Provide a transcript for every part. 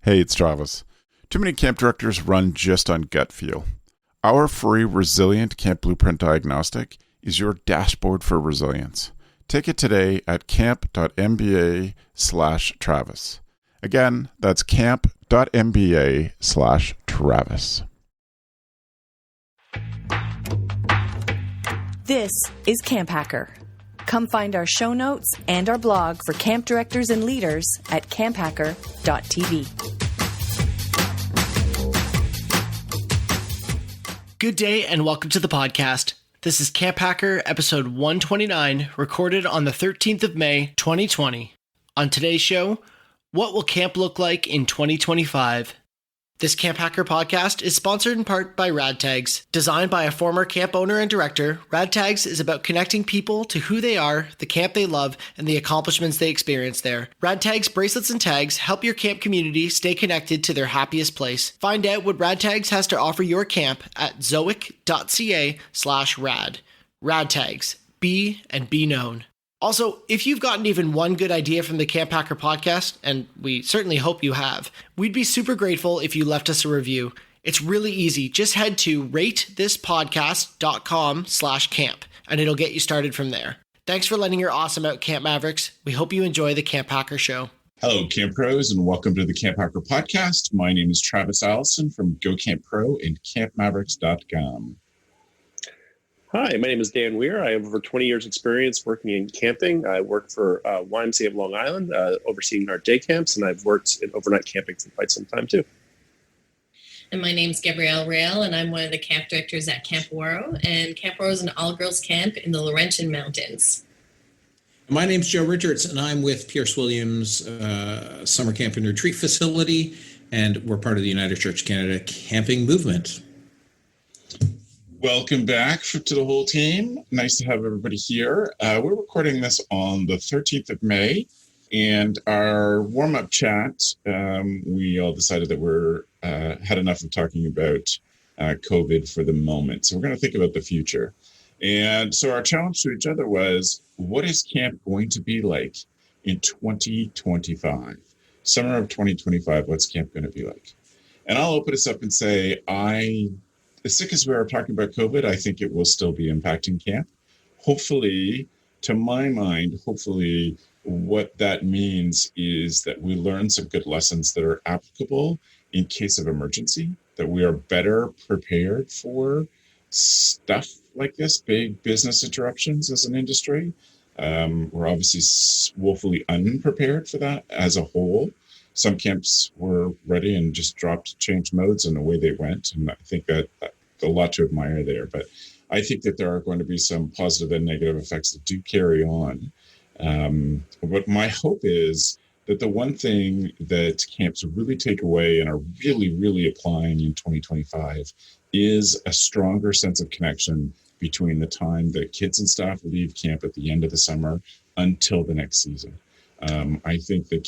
Hey, it's Travis. Too many camp directors run just on gut feel. Our free Resilient Camp Blueprint Diagnostic is your dashboard for resilience. Take it today at camp.mba/Travis. Again, that's camp.mba/Travis. This is CampHacker. Come find our show notes and our blog for camp directors and leaders at camphacker.tv. Good day and welcome to the podcast. This is CampHacker episode 129, recorded on the 13th of May, 2020. On today's show, what will camp look like in 2025? This CampHacker podcast is sponsored in part by RadTags. Designed by a former camp owner and director, RadTags is about connecting people to who they are, the camp they love, and the accomplishments they experience there. RadTags bracelets and tags help your camp community stay connected to their happiest place. Find out what RadTags has to offer your camp at zoic.ca/rad. RadTags. Be and be known. Also, if you've gotten even one good idea from the CampHacker podcast, and we certainly hope you have, we'd be super grateful if you left us a review. It's really easy. Just head to ratethispodcast.com/camp, and it'll get you started from there. Thanks for lending your awesome out, Camp Mavericks. We hope you enjoy the CampHacker show. Hello, Camp Pros, and welcome to the CampHacker Podcast. My name is Travis Allison from Go Camp Pro and CampMavericks.com. Hi, my name is Dan Weir. I have over 20 years experience working in camping. I work for YMCA of Long Island, overseeing our day camps, and I've worked in overnight camping for quite some time too. And my name is Gabrielle Rail, and I'm one of the camp directors at Camp Waro. And Camp Waro is an all-girls camp in the Laurentian Mountains. My name's Joe Richards, and I'm with Pierce Williams Summer Camp and Retreat Facility, and we're part of the United Church Canada camping movement. Welcome back to the whole team. Nice to have everybody here. We're recording this on the 13th of May, and our warm-up chat, we all decided that we're had enough of talking about COVID for the moment. So we're going to think about the future. And so our challenge to each other was, what is camp going to be like in 2025? Summer of 2025, what's camp going to be like? And I'll open us up and say, as sick as we are talking about COVID, I think it will still be impacting camp. Hopefully, to my mind, what that means is that we learn some good lessons that are applicable in case of emergency, that we are better prepared for stuff like this, big business interruptions as an industry. We're obviously woefully unprepared for that as a whole. Some camps were ready and just changed modes, and away they went. And I think that a lot to admire there. But I think that there are going to be some positive and negative effects that do carry on. But my hope is that the one thing that camps really take away and are really, really applying in 2025 is a stronger sense of connection between the time that kids and staff leave camp at the end of the summer until the next season. I think that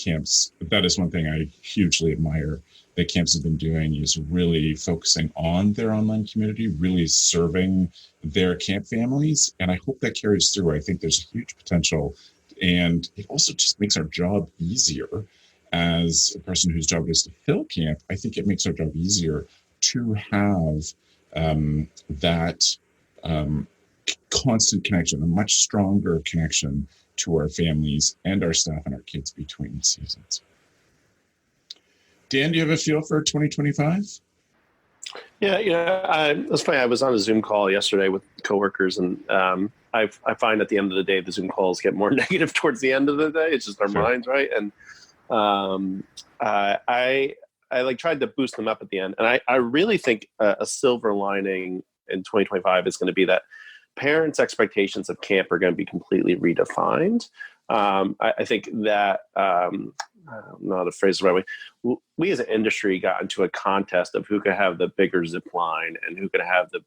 that is one thing I hugely admire that camps have been doing, is really focusing on their online community, really serving their camp families. And I hope that carries through. I think there's a huge potential. And it also just makes our job easier. As a person whose job is to fill camp, I think it makes our job easier to have that constant connection, a much stronger connection to our families and our staff and our kids between seasons. Dan, do you have a feel for 2025? Yeah, it's funny. I was on a Zoom call yesterday with coworkers, and I find at the end of the day, the Zoom calls get more negative towards the end of the day. It's just our minds, right? And I tried to boost them up at the end, and I really think a silver lining in 2025 is going to be that parents' expectations of camp are going to be completely redefined. I think that, I don't know how to phrase it the right way, we as an industry got into a contest of who could have the bigger zip line and who could have the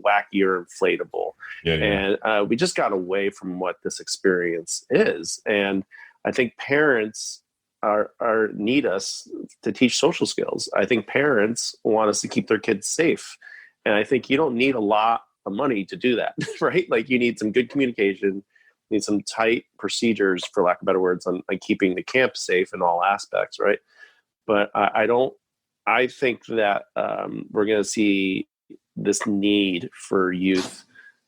wackier inflatable. And we just got away from what this experience is. And I think parents need us to teach social skills. I think parents want us to keep their kids safe. And I think you don't need a lot of money to do that, right? Like, you need some good communication, need some tight procedures, for lack of better words, on keeping the camp safe in all aspects, right? but I think that we're going to see this need for youth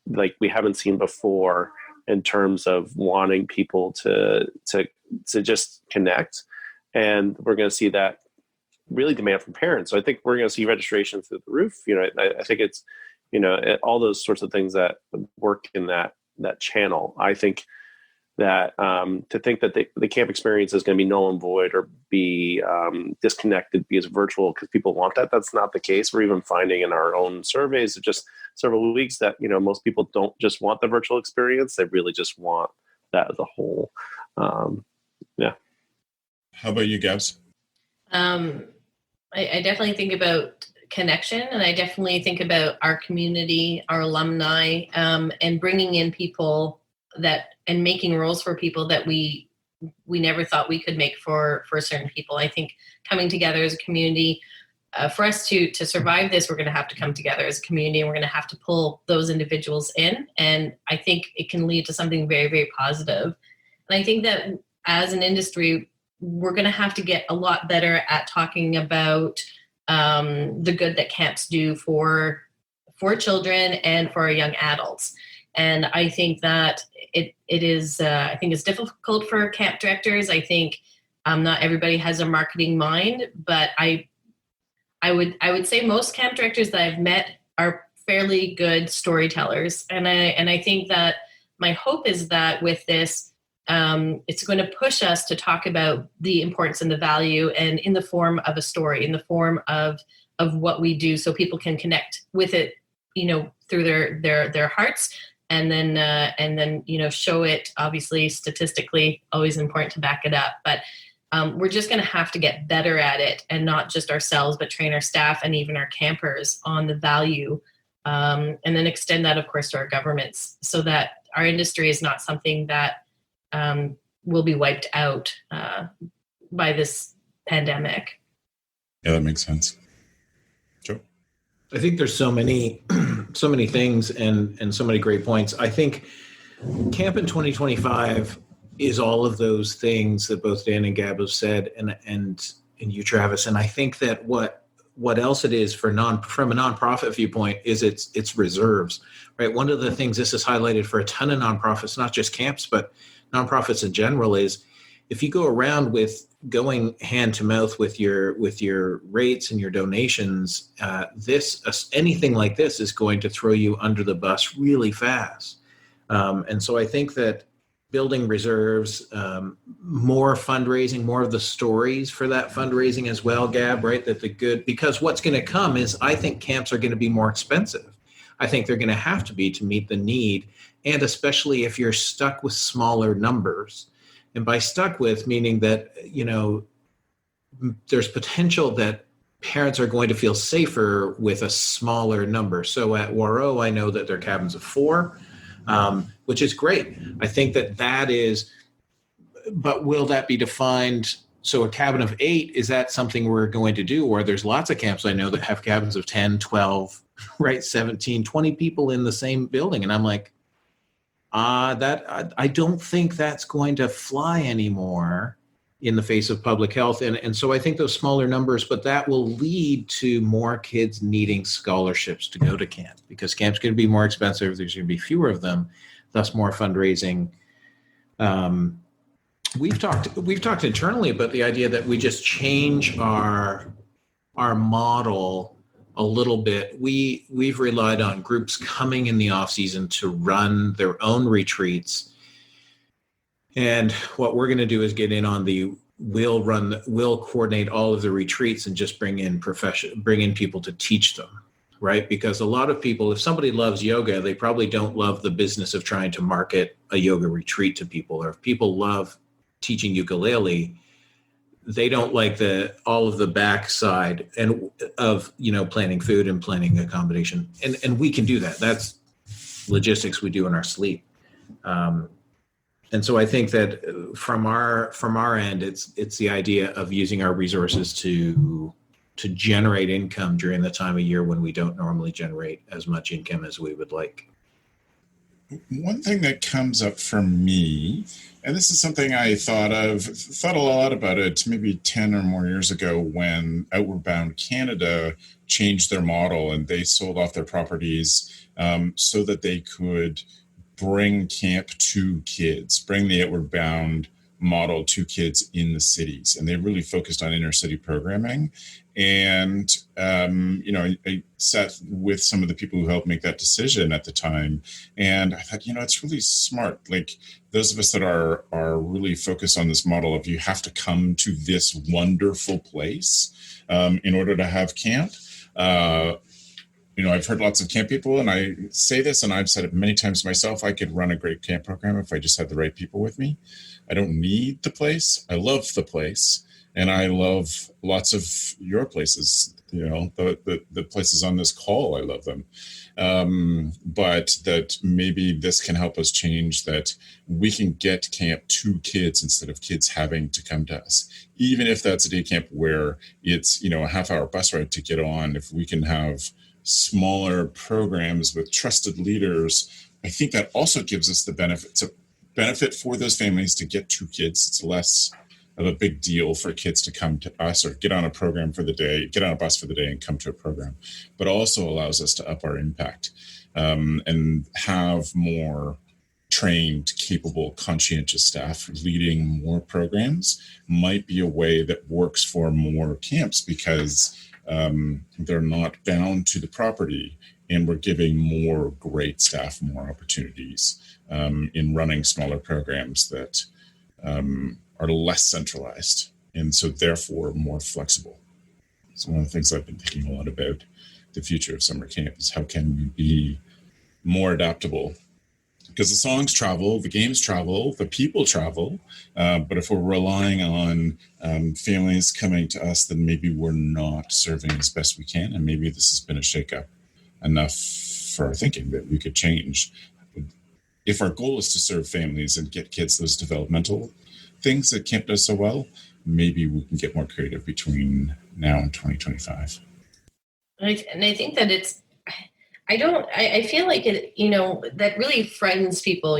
like we haven't seen before in terms of wanting people to just connect. And we're going to see that really demand from parents. So I think we're going to see registration through the roof. I think it's, all those sorts of things that work in that channel. I think that to think that the camp experience is going to be null and void or be disconnected because virtual because people want that's not the case. We're even finding in our own surveys of just several weeks that most people don't just want the virtual experience. They really just want that as a whole. Yeah. How about you, Gabz? I definitely think about connection, and I definitely think about our community, our alumni, and bringing in people and making roles for people that we never thought we could make for certain people. I think coming together as a community, for us to survive this, we're going to have to come together as a community, and we're going to have to pull those individuals in. And I think it can lead to something very, very positive. And I think that as an industry, we're going to have to get a lot better at talking about the good that camps do for children and for young adults. And I think that it is, I think it's difficult for camp directors. I think not everybody has a marketing mind, but I would say most camp directors that I've met are fairly good storytellers. And I think that my hope is that with this, it's going to push us to talk about the importance and the value, and in the form of a story, in the form of what we do, so people can connect with it, through their hearts, and then show it. Obviously, statistically, always important to back it up, but we're just going to have to get better at it, and not just ourselves, but train our staff and even our campers on the value, and then extend that, of course, to our governments, so that our industry is not something that will be wiped out by this pandemic. Yeah, that makes sense. Joe? I think there's so many things and so many great points. I think Camp in 2025 is all of those things that both Dan and Gab have said, and you, Travis. And I think that what else it is from a nonprofit viewpoint is it's reserves, right? One of the things this is highlighted for a ton of nonprofits, not just camps, but nonprofits in general, is if you go around with going hand to mouth with your rates and your donations, anything like this is going to throw you under the bus really fast. And so I think that building reserves, more fundraising, more of the stories for that fundraising as well, Gab, right? Because what's going to come is, I think camps are going to be more expensive. I think they're going to have to be to meet the need. And especially if you're stuck with smaller numbers. And by stuck with, meaning that, there's potential that parents are going to feel safer with a smaller number. So at Waro, I know that they're cabins of 4, which is great. I think that is, but will that be defined? So a cabin of 8, is that something we're going to do? Or there's lots of camps I know that have cabins of 10, 12, right, 17, 20 people in the same building. And I'm like, I don't think that's going to fly anymore in the face of public health. And so I think those smaller numbers, but that will lead to more kids needing scholarships to go to camp, because camp's going to be more expensive. There's going to be fewer of them, thus more fundraising. We've talked internally about the idea that we just change our model a little bit. We've relied on groups coming in the off season to run their own retreats. And what we're going to do is get in on we'll coordinate all of the retreats and just bring in people to teach them, right? Because a lot of people, if somebody loves yoga, they probably don't love the business of trying to market a yoga retreat to people. Or if people love teaching ukulele, they don't like all of the backside and of, planning food and planning accommodation. And we can do that. That's logistics we do in our sleep. And so I think that from our end, it's the idea of using our resources to generate income during the time of year when we don't normally generate as much income as we would like. One thing that comes up for me, and this is something I thought a lot about it maybe 10 or more years ago when Outward Bound Canada changed their model and they sold off their properties so that they could bring camp to kids, bring the Outward Bound model to kids in the cities. And they really focused on inner city programming. And, I sat with some of the people who helped make that decision at the time. And I thought, it's really smart. Like those of us that are really focused on this model of you have to come to this wonderful place in order to have camp. I've heard lots of camp people, and I say this, and I've said it many times myself, I could run a great camp program if I just had the right people with me. I don't need the place. I love the place. And I love lots of your places, the places on this call, I love them. But that maybe this can help us change that we can get camp to kids instead of kids having to come to us. Even if that's a day camp where it's, a half-hour bus ride to get on, if we can have smaller programs with trusted leaders, I think that also gives us the benefit for those families to get to kids. It's less of a big deal for kids to come to us or get on a program for the day, get on a bus for the day and come to a program, but also allows us to up our impact and have more trained, capable, conscientious staff leading more programs might be a way that works for more camps because they're not bound to the property and we're giving more great staff more opportunities in running smaller programs that are less centralized and so therefore more flexible. It's one of the things I've been thinking a lot about the future of summer camp is how can we be more adaptable? Because the songs travel, the games travel, the people travel, but if we're relying on families coming to us, then maybe we're not serving as best we can, and maybe this has been a shakeup enough for our thinking that we could change. If our goal is to serve families and get kids those developmental things that camp does so well, maybe we can get more creative between now and 2025. And I think that I feel like it, that really frightens people,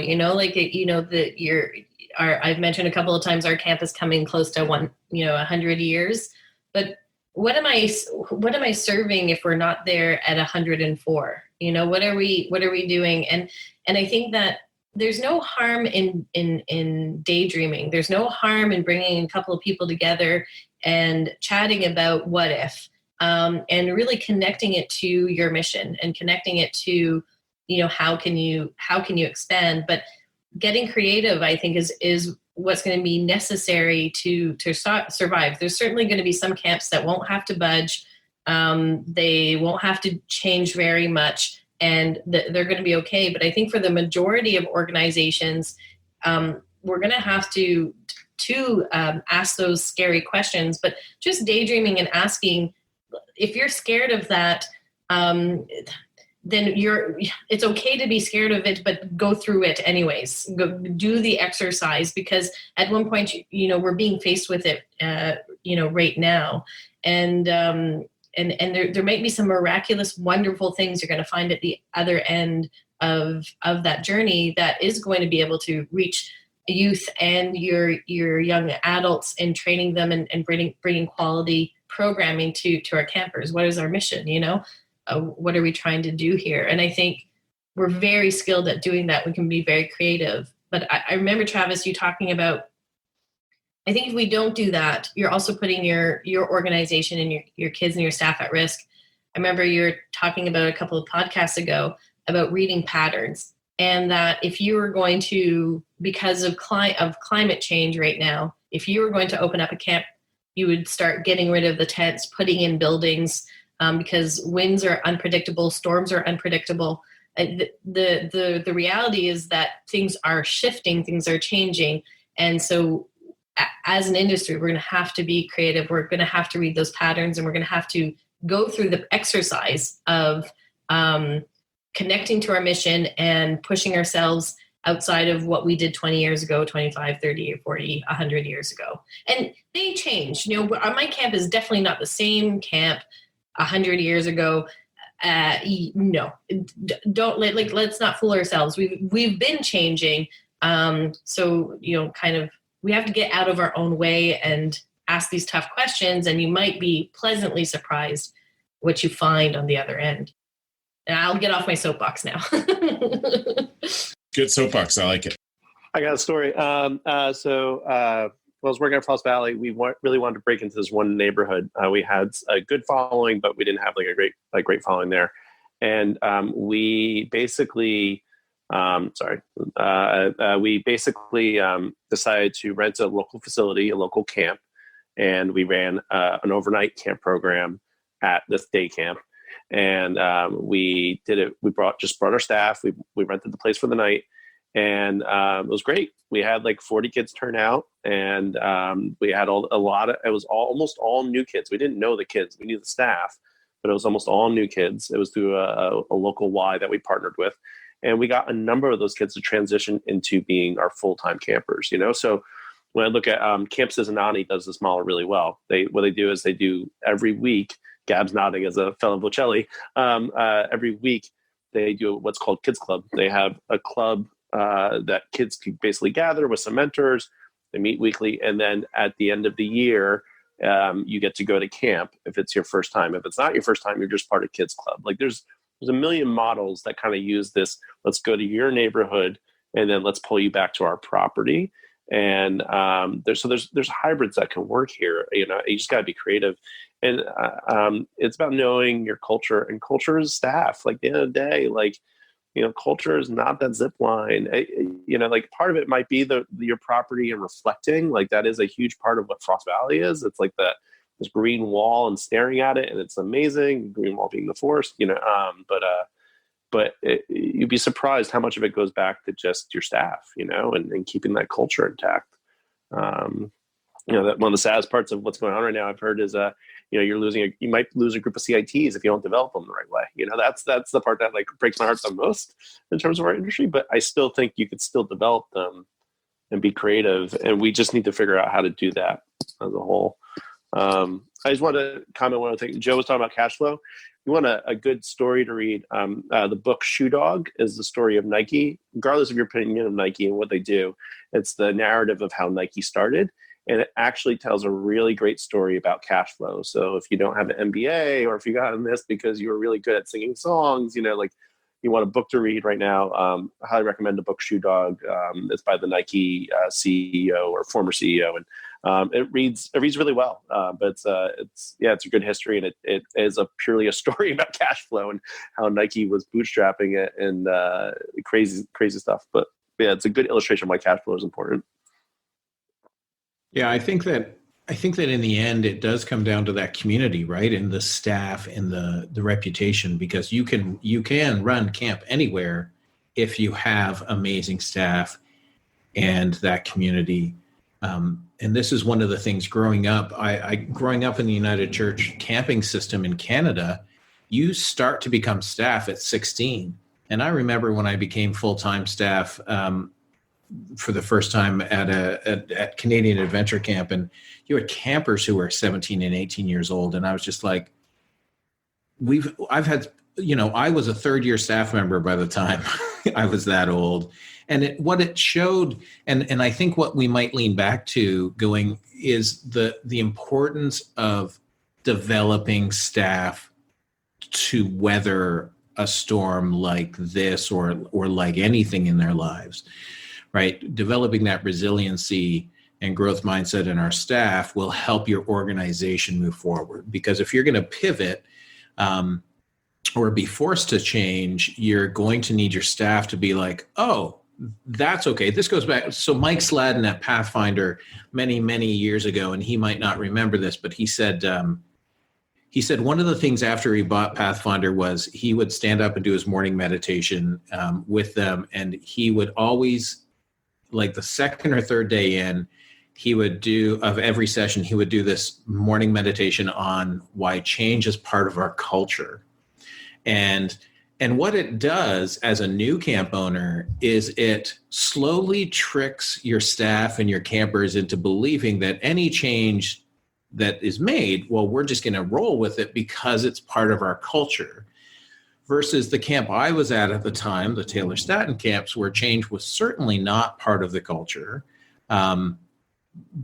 I've mentioned a couple of times our camp is coming close to 100 years, but what am I serving if we're not there at 104? What are we doing? And I think that there's no harm in daydreaming. There's no harm in bringing a couple of people together and chatting about what if, and really connecting it to your mission and connecting it to, how can you expand? But getting creative, I think, is what's going to be necessary to survive. There's certainly going to be some camps that won't have to budge. They won't have to change very much. And they're going to be okay. But I think for the majority of organizations, we're going to have to ask those scary questions. But just daydreaming and asking, if you're scared of that, then it's okay to be scared of it, but go through it anyways. Go do the exercise, because at one point, we're being faced with it, right now. And there might be some miraculous, wonderful things you're going to find at the other end of that journey that is going to be able to reach youth and your young adults and training them and bringing quality programming to our campers. What is our mission? What are we trying to do here? And I think we're very skilled at doing that. We can be very creative. But I remember, Travis, you talking about, I think if we don't do that, you're also putting your organization and your kids and your staff at risk. I remember you were talking about a couple of podcasts ago about reading patterns, and that if you were going to, because of climate change right now, if you were going to open up a camp, you would start getting rid of the tents, putting in buildings, because winds are unpredictable, storms are unpredictable. The reality is that things are shifting, things are changing, and so as an industry, we're going to have to be creative. We're going to have to read those patterns, and we're going to have to go through the exercise of connecting to our mission and pushing ourselves outside of what we did 20 years ago, 25, 30, 40, 100 years ago. And they change. My camp is definitely not the same camp 100 years ago. No, don't let's not fool ourselves. We've been changing. So, we have to get out of our own way and ask these tough questions, and you might be pleasantly surprised what you find on the other end. And I'll get off my soapbox now. Good soapbox. I like it. I got a story. When I was working at Frost Valley, we really wanted to break into this one neighborhood. We had a good following, but we didn't have a great following there. And we basically decided to rent a local facility, a local camp, and we ran an overnight camp program at this day camp. And we did it. We brought our staff. We rented the place for the night, and it was great. We had like 40 kids turn out, and we had almost all new kids. We didn't know the kids. We knew the staff, but it was almost all new kids. It was through a local Y that we partnered with. And we got a number of those kids to transition into being our full-time campers, So when I look at Camp Cincinnati does this model really well. What they do is they do every week, Gabz nodding as a fellow Bocelli, every week they do what's called Kids Club. They have a club that kids can basically gather with some mentors. They meet weekly. And then at the end of the year, you get to go to camp if it's your first time. If it's not your first time, you're just part of Kids Club. Like there's a million models that kind of use this. Let's go to your neighborhood and then let's pull you back to our property. And there's hybrids that can work here. You just got to be creative. And it's about knowing your culture, and culture is staff. Like at the end of the day, culture is not that zip line. Part of it might be your property and reflecting. Like that is a huge part of what Frost Valley is. It's like this green wall and staring at it, and it's amazing. Green wall being the forest, but you'd be surprised how much of it goes back to just your staff, and keeping that culture intact. That one of the saddest parts of what's going on right now, I've heard, is you might lose a group of CITs if you don't develop them the right way. That's the part that breaks my heart the most in terms of our industry. But I still think you could still develop them and be creative, and we just need to figure out how to do that as a whole. I just want to comment one other thing. Joe was talking about cash flow. You want a good story to read. The book Shoe Dog is the story of Nike. Regardless of your opinion of Nike and what they do, it's the narrative of how Nike started. And it actually tells a really great story about cash flow. So if you don't have an MBA, or if you got in this because you were really good at singing songs, you want a book to read right now, I highly recommend the book Shoe Dog. It's by the Nike CEO or former CEO. And it reads really well. But it's a good history. And it is purely a story about cash flow and how Nike was bootstrapping it and crazy stuff. But yeah, it's a good illustration of why cash flow is important. Yeah, I think that in the end it does come down to that community, right? And the staff and the reputation, because you can run camp anywhere if you have amazing staff and that community. And this is one of the things growing up. Growing up in the United Church camping system in Canada, you start to become staff at 16. And I remember when I became full-time staff for the first time at Canadian Adventure Camp, and you had campers who were 17 and 18 years old. And I was just like, I was a third year staff member by the time I was that old. And what it showed, and I think what we might lean back to going is the importance of developing staff to weather a storm like this or like anything in their lives. Right? Developing that resiliency and growth mindset in our staff will help your organization move forward. Because if you're going to pivot or be forced to change, you're going to need your staff to be like, oh, that's okay. This goes back. So Mike Sladden at Pathfinder many, many years ago, and he might not remember this, but he said one of the things after he bought Pathfinder was he would stand up and do his morning meditation with them. And he would always, like the second or third day in, he would do, of every session, he would do this morning meditation on why change is part of our culture. And what it does as a new camp owner is it slowly tricks your staff and your campers into believing that any change that is made, well, we're just going to roll with it because it's part of our culture. versus the camp I was at the time, the Taylor Staton camps, where change was certainly not part of the culture,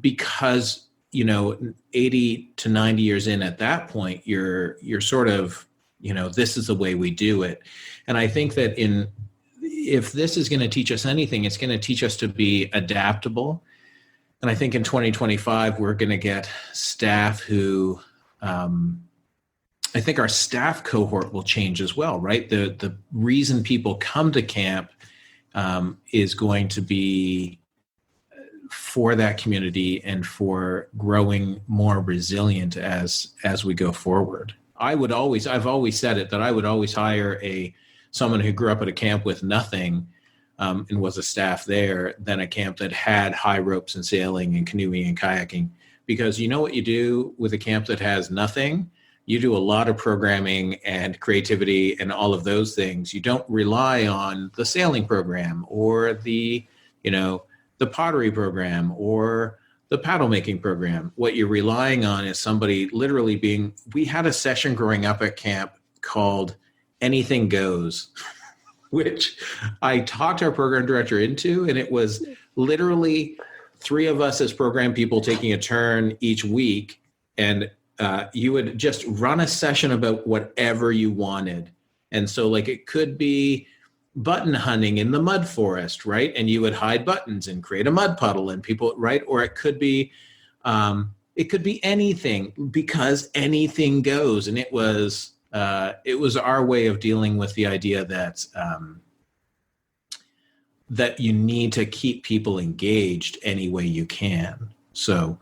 because 80 to 90 years in at that point, you're sort of, this is the way we do it. And I think that if this is going to teach us anything, it's going to teach us to be adaptable. And I think in 2025, we're going to get staff who, I think our staff cohort will change as well, right? The reason people come to camp is going to be for that community and for growing more resilient as we go forward. I've always said it, that I would always hire someone who grew up at a camp with nothing and was a staff there than a camp that had high ropes and sailing and canoeing and kayaking. Because you know what you do with a camp that has nothing? You do a lot of programming and creativity and all of those things. You don't rely on the sailing program or the pottery program or the paddle making program. What you're relying on is somebody literally we had a session growing up at camp called Anything Goes, which I talked our program director into, and it was literally 3 of us as program people taking a turn each week, and you would just run a session about whatever you wanted. And so it could be button hunting in the mud forest, right? And you would hide buttons and create a mud puddle and people, right? Or it could be anything, because anything goes. And it was our way of dealing with the idea that that you need to keep people engaged any way you can. So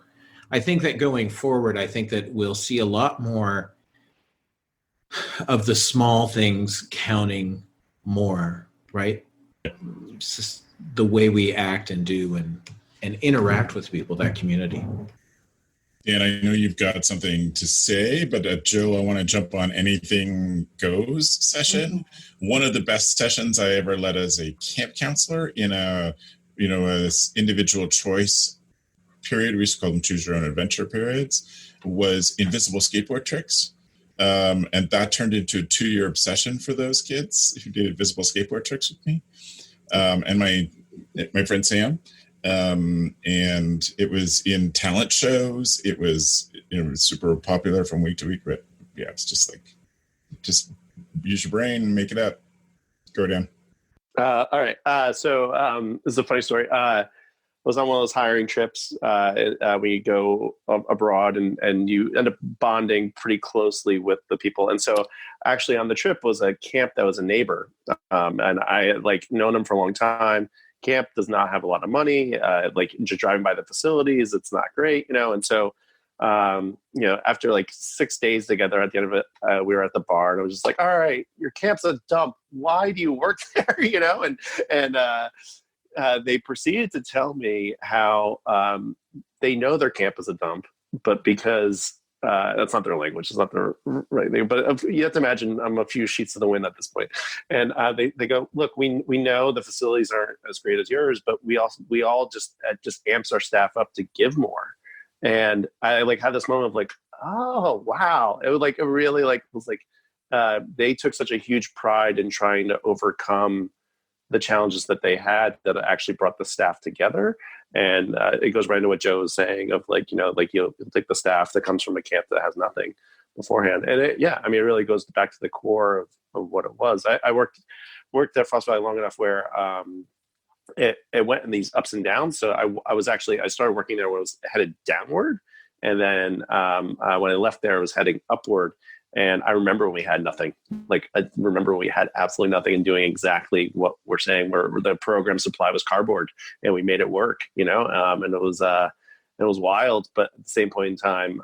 I think that going forward, I think that we'll see a lot more of the small things counting more, right? It's just the way we act and do and interact with people, that community. And I know you've got something to say, but Joe, I want to jump on Anything Goes session. Mm-hmm. One of the best sessions I ever led as a camp counselor in a individual choice period, we used to call them choose your own adventure periods, was invisible skateboard tricks. And that turned into a 2-year obsession for those kids who did invisible skateboard tricks with me. And my friend Sam. And it was in talent shows. It was super popular from week to week. But yeah, it's just use your brain, make it up, go down. All right. So this is a funny story. I was on one of those hiring trips. We go abroad and you end up bonding pretty closely with the people. And so actually on the trip was a camp that was a neighbor. And I had known him for a long time. Camp does not have a lot of money. Just driving by the facilities, it's not great, And so, after 6 days together, at the end of it, we were at the bar, and I was just like, "All right, your camp's a dump. Why do you work there?" And they proceeded to tell me how they know their camp is a dump, but because that's not their language, it's not their right thing. But you have to imagine I'm a few sheets to the wind at this point. And they go, "Look, we know the facilities aren't as great as yours, but we all just amps our staff up to give more." And I had this moment of oh wow, it was it really was they took such a huge pride in trying to overcome the challenges that they had that actually brought the staff together. And it goes right into what Joe was saying of you'll take the staff that comes from a camp that has nothing beforehand. And it really goes back to the core of what it was. I worked at Frost Valley long enough where it went in these ups and downs. So I started working there when it was headed downward. And then when I left there, I was heading upward. And I remember when we had nothing. I remember when we had absolutely nothing and doing exactly what we're saying, where the program supply was cardboard and we made it work, and it was wild. But at the same point in time,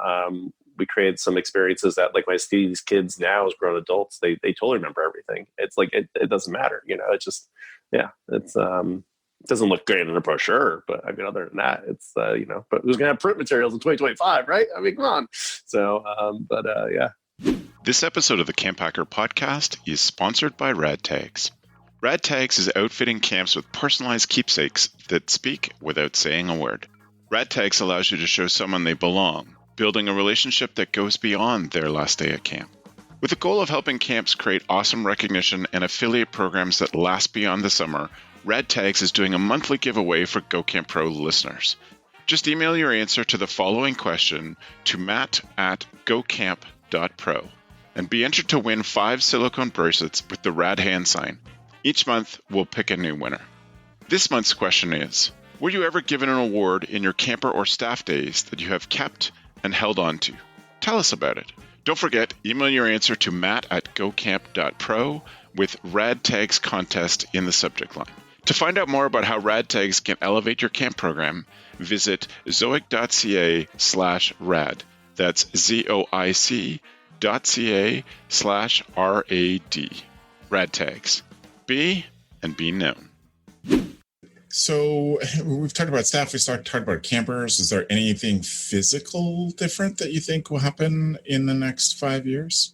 we created some experiences that when I see these kids now as grown adults, they totally remember everything. It's it doesn't matter, It's just, it's, it doesn't look great in a brochure, but other than that, it's, but who's going to have print materials in 2025, right? Come on. So, yeah. This episode of the CampHacker Podcast is sponsored by Rad Tags. Rad Tags is outfitting camps with personalized keepsakes that speak without saying a word. Rad Tags allows you to show someone they belong, building a relationship that goes beyond their last day at camp. With the goal of helping camps create awesome recognition and affiliate programs that last beyond the summer, Rad Tags is doing a monthly giveaway for GoCamp Pro listeners. Just email your answer to the following question to matt@gocamp.pro and be entered to win 5 silicone bracelets with the Rad hand sign. Each month, we'll pick a new winner. This month's question is, were you ever given an award in your camper or staff days that you have kept and held on to? Tell us about it. Don't forget, email your answer to matt@gocamp.pro with Rad Tags contest in the subject line. To find out more about how Rad Tags can elevate your camp program, visit zoic.ca/rad. That's zoic.ca/RAD. Rad Tags. Be and be known. So we've talked about staff. We talked about campers. Is there anything physical different that you think will happen in the next 5 years?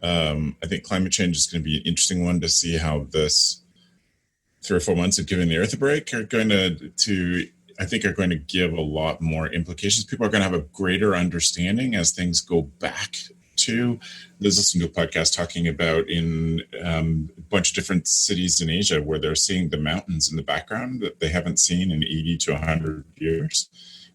I think climate change is going to be an interesting one to see how this 3 or 4 months of giving the Earth a break are going to give a lot more implications. People are going to have a greater understanding as things go back to. There's listening to a podcast talking about in a bunch of different cities in Asia where they're seeing the mountains in the background that they haven't seen in 80 to 100 years,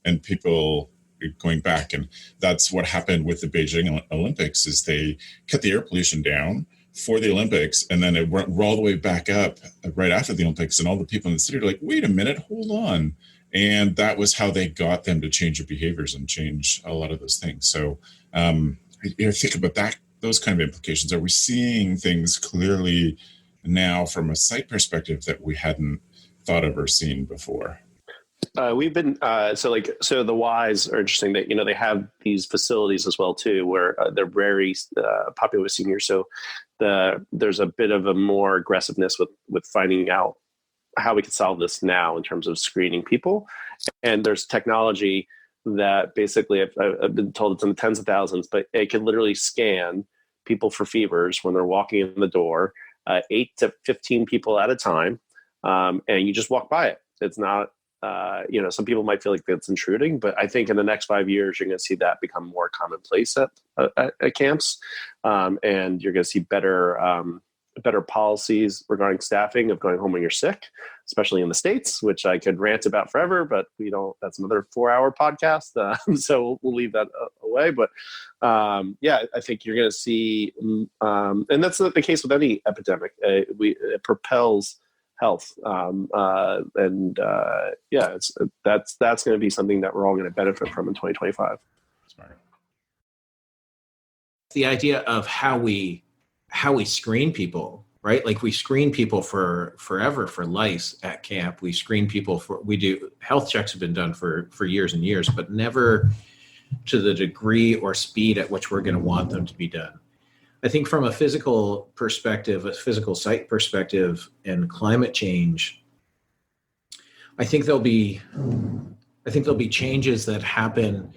and people going back. And that's what happened with the Beijing Olympics is they cut the air pollution down for the Olympics, and then it went all the way back up right after the Olympics, and all the people in the city are like, wait a minute, hold on. And that was how they got them to change their behaviors and change a lot of those things. So think about that, those kind of implications. Are we seeing things clearly now from a site perspective that we hadn't thought of or seen before? We've been so the Ys are interesting that they have these facilities as well too where they're very popular with seniors. So there's a bit of a more aggressiveness with finding out how we can solve this now in terms of screening people. And there's technology that basically I've been told it's in the tens of thousands, but it can literally scan people for fevers when they're walking in the door, 8 to 15 people at a time, and you just walk by it. It's not, some people might feel like that's intruding, but I think in the next 5 years, you're going to see that become more commonplace at camps, and you're going to see better policies regarding staffing of going home when you're sick, especially in the States, which I could rant about forever, but that's another 4-hour podcast. So we'll leave that away. But I think you're going to see, and that's the case with any epidemic. It propels health. That's going to be something that we're all going to benefit from in 2025. Smart. The idea of how we screen people, right? Like we screen people for forever for lice at camp. We screen people health checks have been done for years and years, but never to the degree or speed at which we're going to want them to be done. I think from a physical perspective, a physical site perspective and climate change, I think there'll be changes that happen,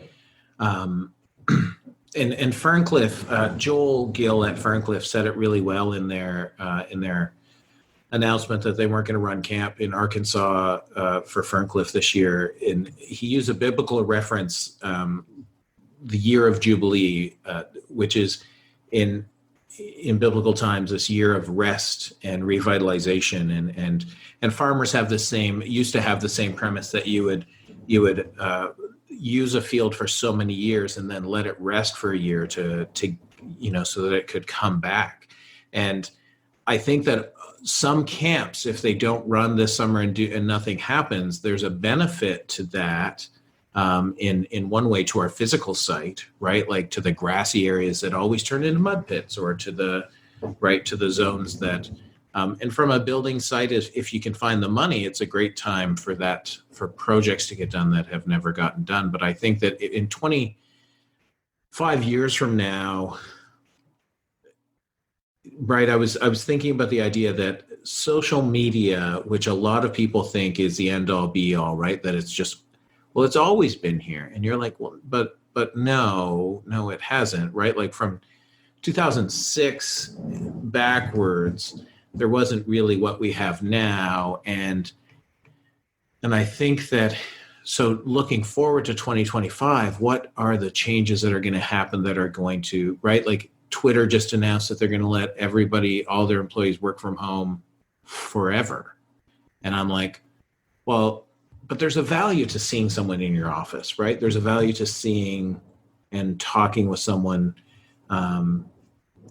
And Ferncliff, Joel Gill at Ferncliff said it really well in their announcement that they weren't going to run camp in Arkansas for Ferncliff this year. And he used a biblical reference, the year of Jubilee, which is in biblical times this year of rest and revitalization. And farmers used to have the same premise that you would use a field for so many years and then let it rest for a year to so that it could come back. And I think that some camps, if they don't run this summer and nothing happens, there's a benefit to that in one way to our physical site, right? Like to the grassy areas that always turn into mud pits, or to the zones that and from a building site, if you can find the money, it's a great time for projects to get done that have never gotten done. But I think that in 25 years from now, right, I was thinking about the idea that social media, which a lot of people think is the end all be all, right? That it's just, well, it's always been here. And you're like, well, but no, it hasn't, right? Like from 2006 backwards, there wasn't really what we have now. And I think that, so looking forward to 2025, what are the changes that are going to happen that are going to, right? Like Twitter just announced that they're going to let everybody, all their employees, work from home forever. And I'm like, well, but there's a value to seeing someone in your office, right? There's a value to seeing and talking with someone,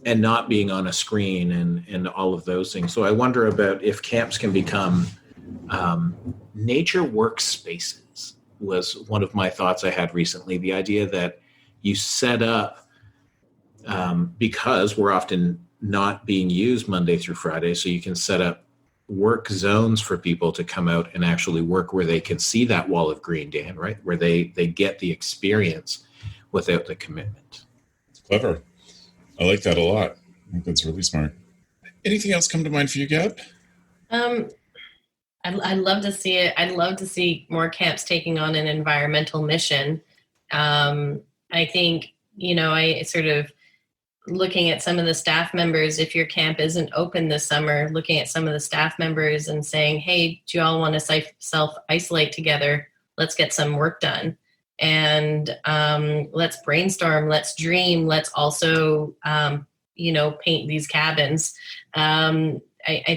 and not being on a screen and all of those things. So I wonder about if camps can become nature workspaces was one of my thoughts I had recently. The idea that you set up, because we're often not being used Monday through Friday, so you can set up work zones for people to come out and actually work where they can see that wall of green, Dan, right? Where they get the experience without the commitment. It's clever. I like that a lot. I think that's really smart. Anything else come to mind for you, Gab? I'd love to see it. I'd love to see more camps taking on an environmental mission. I think, I sort of looking at some of the staff members, if your camp isn't open this summer, looking at some of the staff members and saying, hey, do you all want to self-isolate together? Let's get some work done. And let's brainstorm, let's dream, let's also, paint these cabins. I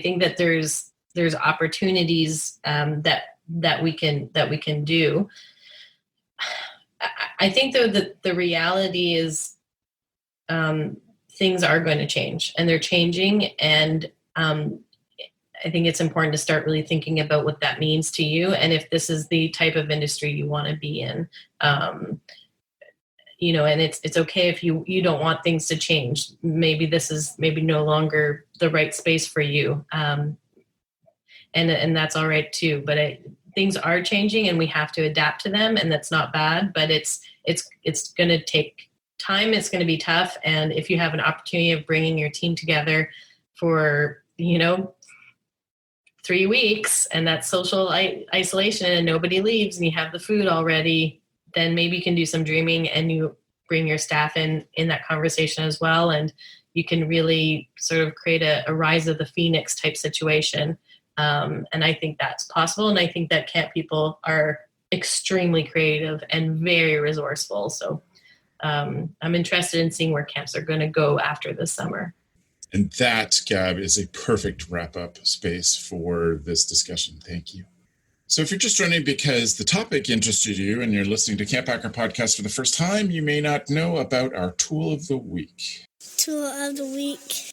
think that there's opportunities that we can do. I think though that the reality is things are going to change, and they're changing, and I think it's important to start really thinking about what that means to you, and if this is the type of industry you want to be in. And it's okay if you don't want things to change. Maybe this is no longer the right space for you, and that's all right too. But things are changing, and we have to adapt to them, and that's not bad. But it's going to take time. It's going to be tough, and if you have an opportunity of bringing your team together for 3 weeks, and that's social isolation, and nobody leaves, and you have the food already, then maybe you can do some dreaming, and you bring your staff in that conversation as well, and you can really sort of create a rise of the phoenix type situation. And I think that's possible, and I think that camp people are extremely creative and very resourceful. So I'm interested in seeing where camps are going to go after this summer. And that, Gab, is a perfect wrap-up space for this discussion. Thank you. So if you're just joining because the topic interested you and you're listening to CampHacker Podcast for the first time, you may not know about our Tool of the Week. Tool of the Week.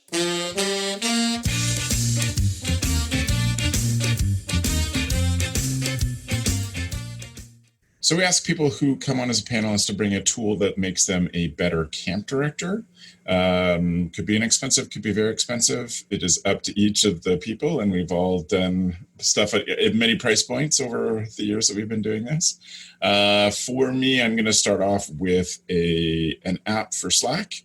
So we ask people who come on as a panelist to bring a tool that makes them a better camp director. Could be inexpensive, could be very expensive. It is up to each of the people, and we've all done stuff at many price points over the years that we've been doing this. For me, I'm going to start off with an app for Slack.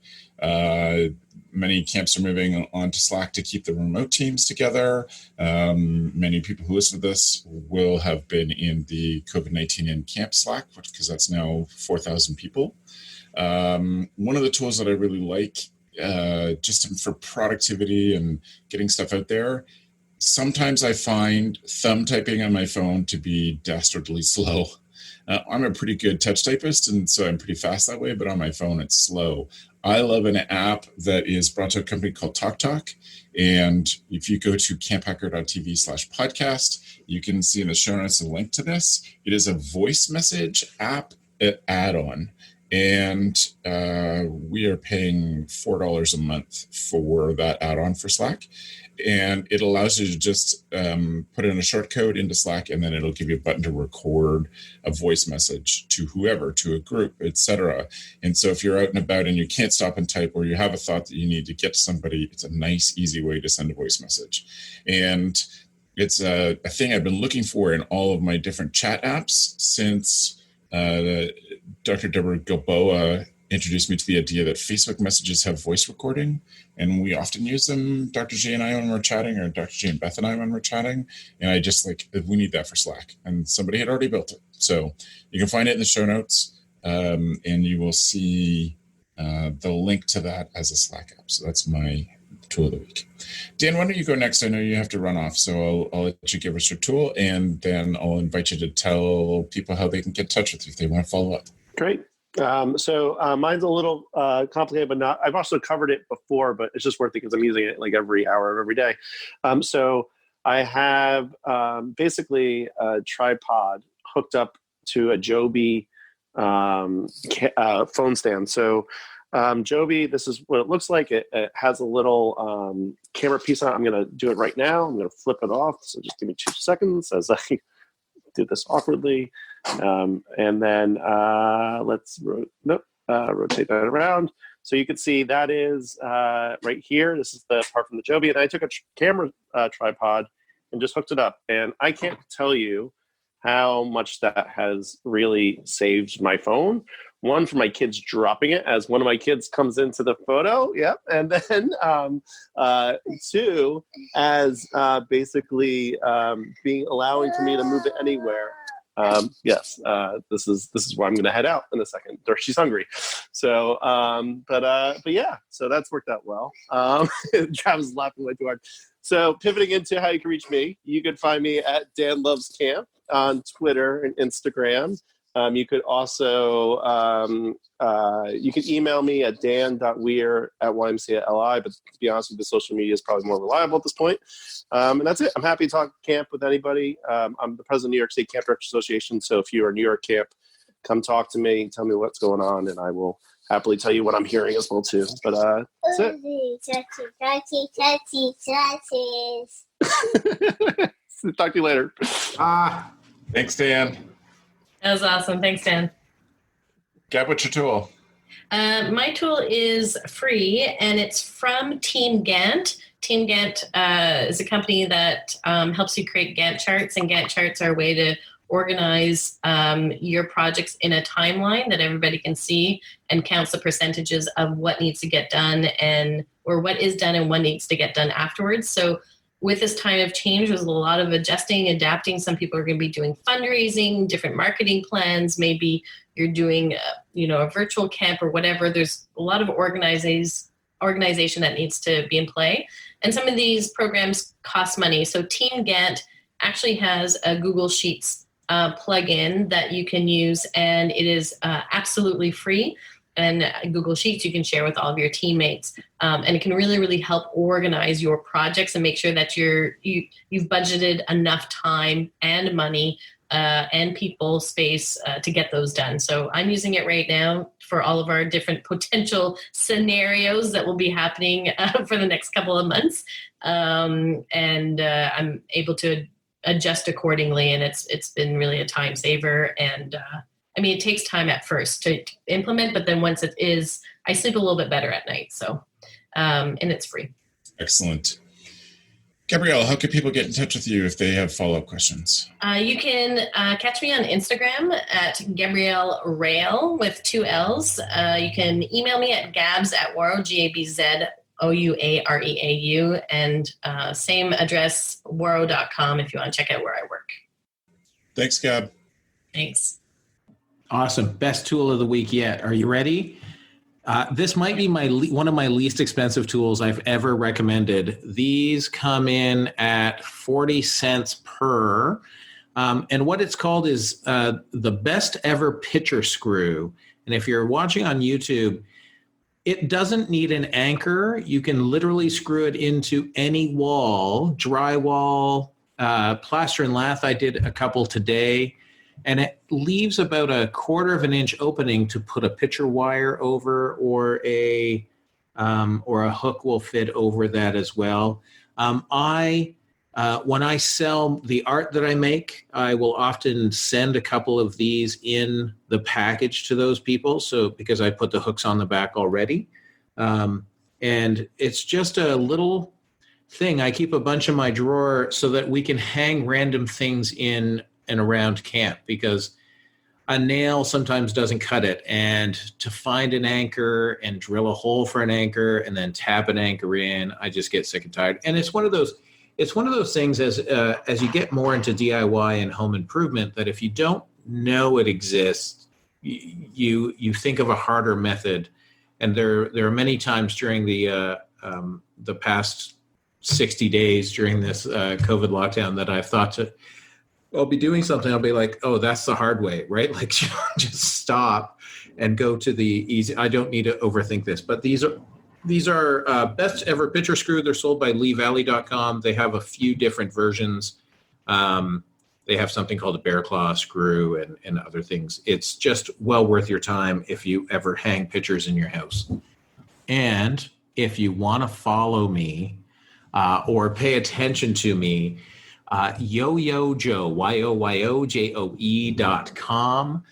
Many camps are moving on to Slack to keep the remote teams together. Many people who listen to this will have been in the COVID-19 in camp Slack, because that's now 4,000 people. One of the tools that I really like, just for productivity and getting stuff out there, sometimes I find thumb typing on my phone to be dastardly slow. I'm a pretty good touch typist, and so I'm pretty fast that way, but on my phone, it's slow. I love an app that is brought to a company called TalkTalk. And if you go to camphacker.tv/podcast, you can see in the show notes a link to this. It is a voice message app add-on. And we are paying $4 a month for that add-on for Slack. And it allows you to just put in a short code into Slack, and then it'll give you a button to record a voice message to whoever, to a group, etc. And so if you're out and about and you can't stop and type, or you have a thought that you need to get to somebody, it's a nice, easy way to send a voice message. And it's a thing I've been looking for in all of my different chat apps since Dr. Deborah Gilboa introduced me to the idea that Facebook messages have voice recording, and we often use them, Dr. J and I, when we're chatting, or Dr. J and Beth and I when we're chatting. And I just we need that for Slack, and somebody had already built it. So you can find it in the show notes, and you will see the link to that as a Slack app. So that's my tool of the week. Dan, why don't you go next? I know you have to run off, so I'll let you give us your tool, and then I'll invite you to tell people how they can get in touch with you if they want to follow up. Great. So mine's a little complicated, but not. I've also covered it before, but it's just worth it because I'm using it like every hour of every day. So I have basically a tripod hooked up to a Joby phone stand. So Joby, this is what it looks like. It has a little camera piece on it. I'm going to do it right now. I'm going to flip it off. So just give me 2 seconds as I do this awkwardly. And then let's rotate that around. So you can see that is right here. This is the part from the Joby. And I took a camera tripod and just hooked it up. And I can't tell you how much that has really saved my phone. One, for my kids dropping it as one of my kids comes into the photo. Yep. And then two, as basically allowing for me to move it anywhere. Yes, this is where I'm going to head out in a second. Or she's hungry. So, but yeah, so that's worked out well. Travis is laughing way too hard. So pivoting into how you can reach me, you can find me at Dan Loves Camp on Twitter and Instagram. You could also, you can email me at dan.weir@ymca.li, but to be honest with you, the social media is probably more reliable at this point. And that's it. I'm happy to talk camp with anybody. I'm the president of New York State Camp Directors Association, so if you are New York camp, come talk to me, tell me what's going on, and I will happily tell you what I'm hearing as well, too. But that's it. Talk to you later. Thanks, Dan. That was awesome. Thanks, Dan. Gab, what's your tool? My tool is free, and it's from Team Gantt. Team Gantt is a company that helps you create Gantt charts, and Gantt charts are a way to organize your projects in a timeline that everybody can see and counts the percentages of what needs to get done or what is done and what needs to get done afterwards. So with this time of change, there's a lot of adjusting, adapting. Some people are going to be doing fundraising, different marketing plans. Maybe you're doing, a virtual camp or whatever. There's a lot of organization that needs to be in play. And some of these programs cost money. So Team Gantt actually has a Google Sheets plugin that you can use, and it is absolutely free. And Google Sheets you can share with all of your teammates, and it can really, really help organize your projects and make sure that you've budgeted enough time and money and people space to get those done. So I'm using it right now for all of our different potential scenarios that will be happening for the next couple of months, and I'm able to adjust accordingly. And it's been really a time saver. And it takes time at first to implement, but then once it is, I sleep a little bit better at night. So, and it's free. Excellent. Gabrielle, how can people get in touch with you if they have follow-up questions? You can catch me on Instagram at Gabrielle Rail with 2 L's. You can email me at Gabz@Waro, GABZOUAREAU, and same address, waro.com if you want to check out where I work. Thanks, Gab. Thanks. Awesome. Best tool of the week yet. Are you ready? This might be one of my least expensive tools I've ever recommended. These come in at 40 cents per. And what it's called is the best ever pitcher screw. And if you're watching on YouTube, it doesn't need an anchor. You can literally screw it into any wall, drywall, plaster and lath. I did a couple today. And it leaves about a 1/4 inch opening to put a pitcher wire over, or a hook will fit over that as well. When I sell the art that I make, I will often send a couple of these in the package to those people. So because I put the hooks on the back already, and it's just a little thing. I keep a bunch in my drawer so that we can hang random things in and around camp, because a nail sometimes doesn't cut it, and to find an anchor and drill a hole for an anchor and then tap an anchor in, I just get sick and tired. And it's one of those things as you get more into DIY and home improvement, that if you don't know it exists, you think of a harder method. And there are many times during the past 60 days during this COVID lockdown that I've thought I'll be doing something, I'll be like, oh, that's the hard way, right? Like, just stop and go to the easy. I don't need to overthink this, but these are best ever pitcher screw. They're sold by leevalley.com. They have a few different versions. They have something called a bear claw screw and other things. It's just well worth your time if you ever hang pitchers in your house. And if you want to follow me or pay attention to me, YoYoJoe, YoYoJoe.com.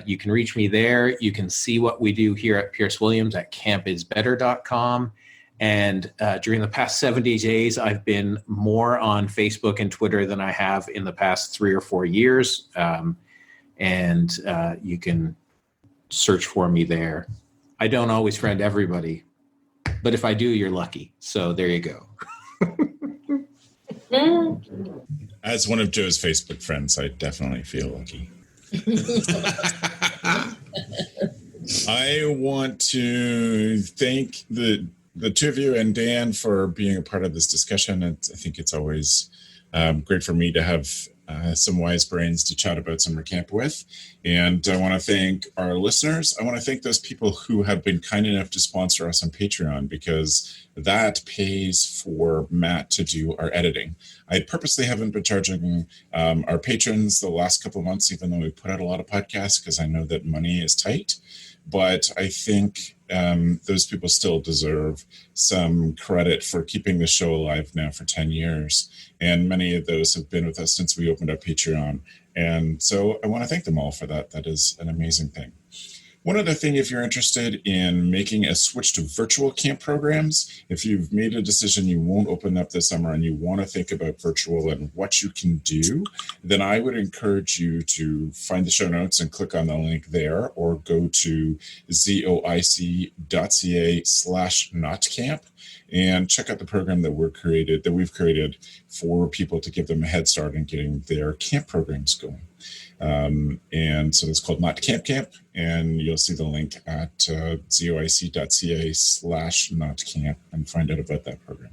You can reach me there. You can see what we do here at Pierce Williams at campisbetter.com. And during the past 70 days, I've been more on Facebook and Twitter than I have in the past 3 or 4 years. And you can search for me there. I don't always friend everybody, but if I do, you're lucky. So there you go. As one of Joe's Facebook friends, I definitely feel lucky. I want to thank the two of you and Dan for being a part of this discussion. I think it's always great for me to have some wise brains to chat about summer camp with. And I want to thank our listeners. I want to thank those people who have been kind enough to sponsor us on Patreon, because that pays for Matt to do our editing. I purposely haven't been charging our patrons the last couple of months, even though we put out a lot of podcasts, because I know that money is tight. But I think those people still deserve some credit for keeping the show alive now for 10 years. And many of those have been with us since we opened up Patreon. And so I want to thank them all for that. That is an amazing thing. One other thing, if you're interested in making a switch to virtual camp programs, if you've made a decision you won't open up this summer and you want to think about virtual and what you can do, then I would encourage you to find the show notes and click on the link there, or go to zoic.ca/notcamp and check out the program that we've created for people to give them a head start in getting their camp programs going. And so it's called Not Camp Camp, and you'll see the link at zoic.ca/notcamp and find out about that program.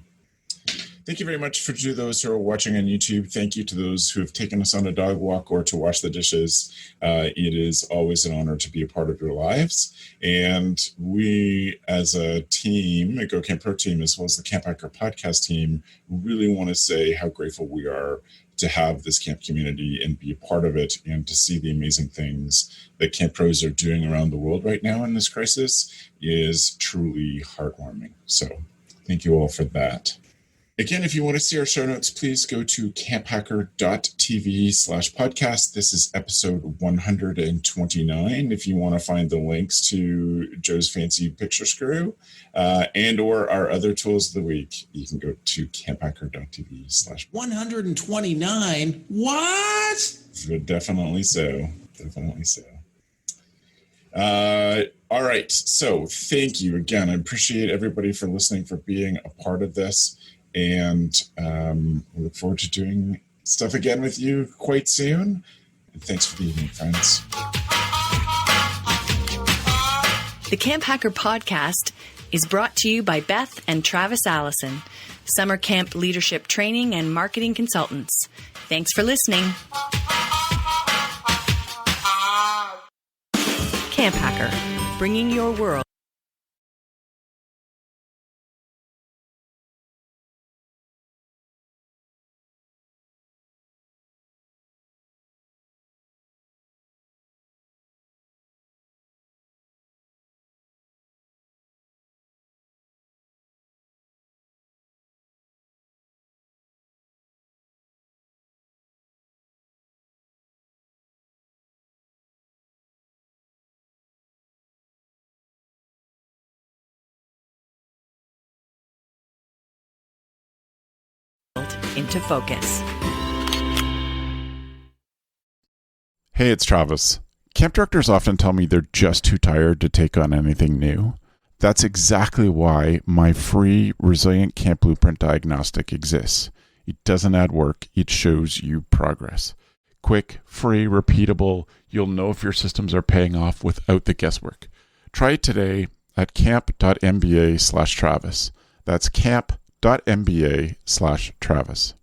Thank you very much to those who are watching on YouTube. Thank you to those who have taken us on a dog walk or to wash the dishes. It is always an honor to be a part of your lives. And we, as a team, a Go Camp Pro team, as well as the CampHacker Podcast team, really want to say how grateful we are to have this camp community and be a part of it, and to see the amazing things that camp pros are doing around the world right now in this crisis is truly heartwarming. So thank you all for that. Again, if you want to see our show notes, please go to camphacker.tv/podcast. This is episode 129. If you want to find the links to Joe's fancy picture screw and or our other tools of the week, you can go to camphacker.tv/. 129? What? Definitely so. Definitely so. All right. So thank you again. I appreciate everybody for listening, for being a part of this. And we look forward to doing stuff again with you quite soon. And thanks for being here, friends. The CampHacker Podcast is brought to you by Beth and Travis Allison, summer camp leadership training and marketing consultants. Thanks for listening. CampHacker, bringing your world. Into focus. Hey, it's Travis. Camp directors often tell me they're just too tired to take on anything new. That's exactly why my free Resilient Camp Blueprint Diagnostic exists. It doesn't add work, it shows you progress. Quick, free, repeatable, you'll know if your systems are paying off without the guesswork. Try it today at camp.mba/Travis. That's camp.mba/Travis.